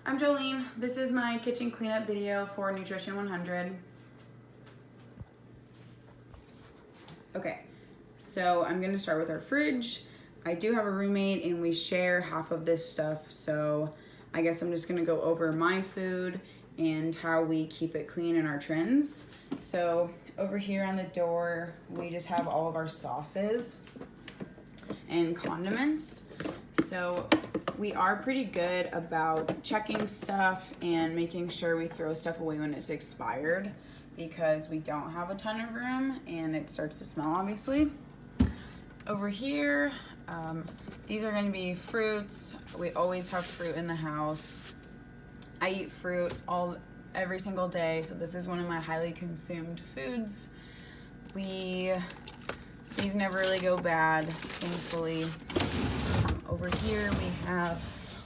I'm Jolene. This is my kitchen cleanup video for HWE100. Okay, so I'm gonna start with our fridge. I do have a roommate and we share half of this stuff, so I guess I'm just gonna go over my food and how we keep it clean in our trends. So over here on the door, we just have all of our sauces and condiments. So we are pretty good about checking stuff and making sure we throw stuff away when it's expired because we don't have a ton of room and it starts to smell, obviously. Over here, these are going to be fruits. We always have fruit in the house. I eat fruit every single day, so this is one of my highly consumed foods. These never really go bad, thankfully. Over here we have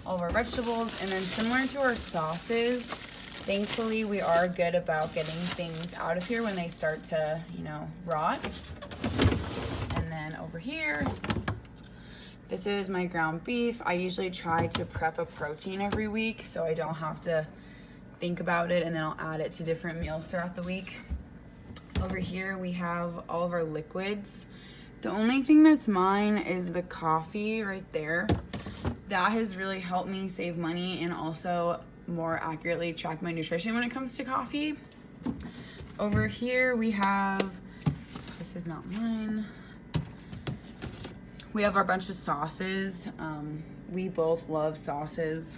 all of our vegetables, and then similar to our sauces, thankfully we are good about getting things out of here when they start to, rot. And then over here, this is my ground beef. I usually try to prep a protein every week so I don't have to think about it, and then I'll add it to different meals throughout the week. Over here we have all of our liquids. The only thing that's mine is the coffee right there. That has really helped me save money and also more accurately track my nutrition when it comes to coffee. Over here we have, this is not mine. We have our bunch of sauces. We both love sauces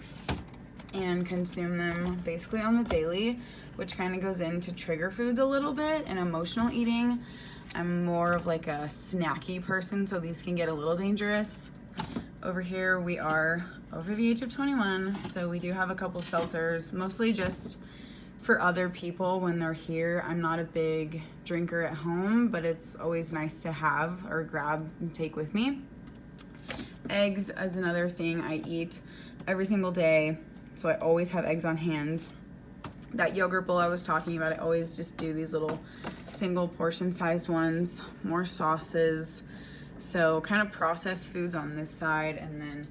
and consume them basically on the daily, which kind of goes into trigger foods a little bit and emotional eating. I'm more of like a snacky person, so these can get a little dangerous. Over here we are over the age of 21, so we do have a couple seltzers, mostly just for other people when they're here. I'm not a big drinker at home, but it's always nice to have or grab and take with me. Eggs is another thing I eat every single day, so I always have eggs on hand. That yogurt bowl I was talking about, I always just do these little single portion sized ones. More sauces, so kind of processed foods on this side, and then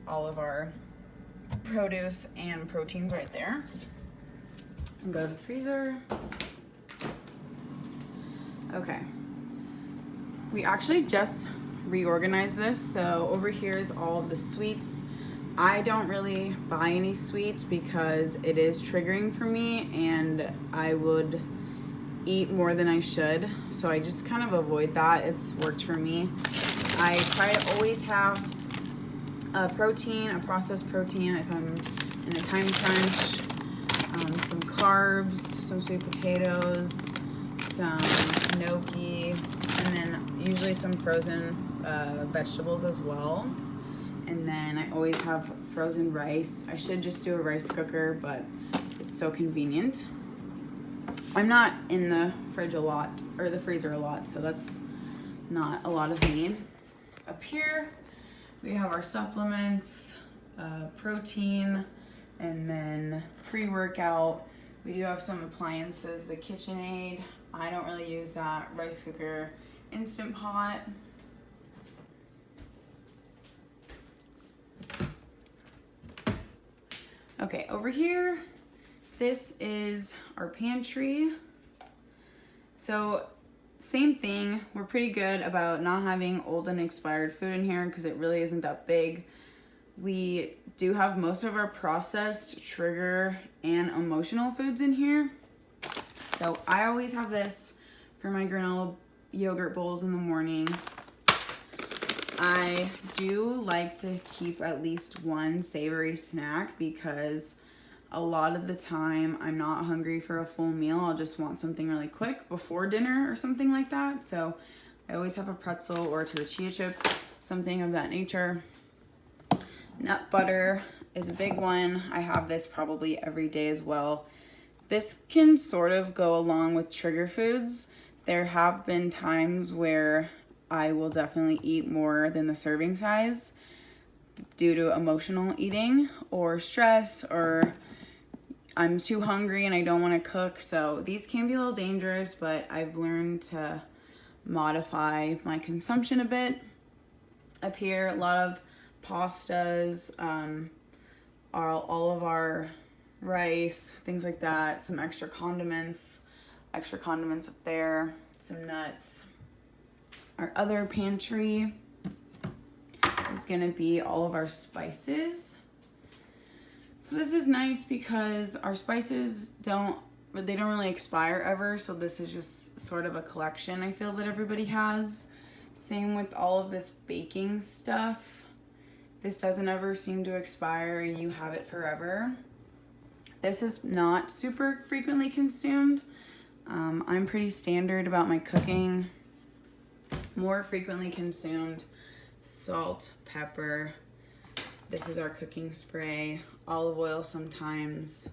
all of our produce and proteins right there. And go to the freezer. Okay, we actually just reorganized this, so over here is all of the sweets. I don't really buy any sweets because it is triggering for me and I would eat more than I should, so I just kind of avoid that. It's worked for me. I try to always have a processed protein if I'm in a time crunch, some carbs, some sweet potatoes, some gnocchi, and then usually some frozen vegetables as well. And then I always have frozen rice. I should just do a rice cooker, but it's so convenient. I'm not in the fridge a lot, or the freezer a lot, so that's not a lot of me. Up here, we have our supplements, protein, and then pre-workout. We do have some appliances, the KitchenAid. I don't really use that. Rice cooker, Instant Pot. Okay, over here, this is our pantry. So same thing, we're pretty good about not having old and expired food in here because it really isn't that big. We do have most of our processed, trigger, and emotional foods in here. So I always have this for my granola yogurt bowls in the morning. I do like to keep at least one savory snack because a lot of the time I'm not hungry for a full meal. I'll just want something really quick before dinner or something like that. So I always have a pretzel or a tortilla chip, something of that nature. Nut butter is a big one. I have this probably every day as well. This can sort of go along with trigger foods. There have been times where I will definitely eat more than the serving size due to emotional eating or stress, or I'm too hungry and I don't want to cook. So these can be a little dangerous, but I've learned to modify my consumption a bit. Up here, a lot of pastas, all of our rice, things like that, some extra condiments up there, some nuts. Our other pantry is gonna be all of our spices. So this is nice because our spices don't really expire ever, so this is just sort of a collection I feel that everybody has. Same with all of this baking stuff. This doesn't ever seem to expire and you have it forever. This is not super frequently consumed. I'm pretty standard about my cooking. More frequently consumed: salt, pepper. This is our cooking spray, olive oil sometimes.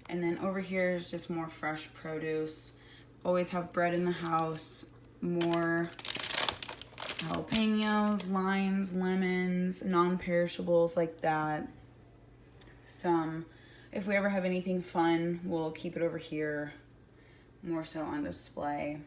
And then over here is just more fresh produce. Always have bread in the house, more jalapenos, limes, lemons, non-perishables like that. Some, if we ever have anything fun, we'll keep it over here, more so on display.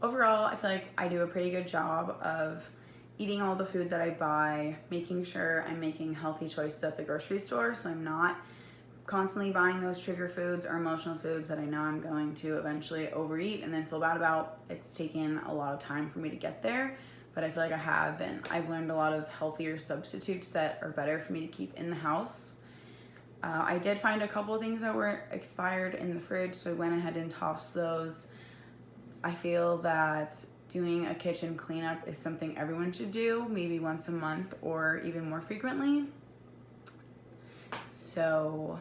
Overall, I feel like I do a pretty good job of eating all the food that I buy, making sure I'm making healthy choices at the grocery store, so I'm not constantly buying those trigger foods or emotional foods that I know I'm going to eventually overeat and then feel bad about. It's taken a lot of time for me to get there, but I feel like I have, and I've learned a lot of healthier substitutes that are better for me to keep in the house. I did find a couple of things that were expired in the fridge, so I went ahead and tossed those. I feel that doing a kitchen cleanup is something everyone should do, maybe once a month or even more frequently. So,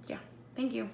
yeah, thank you.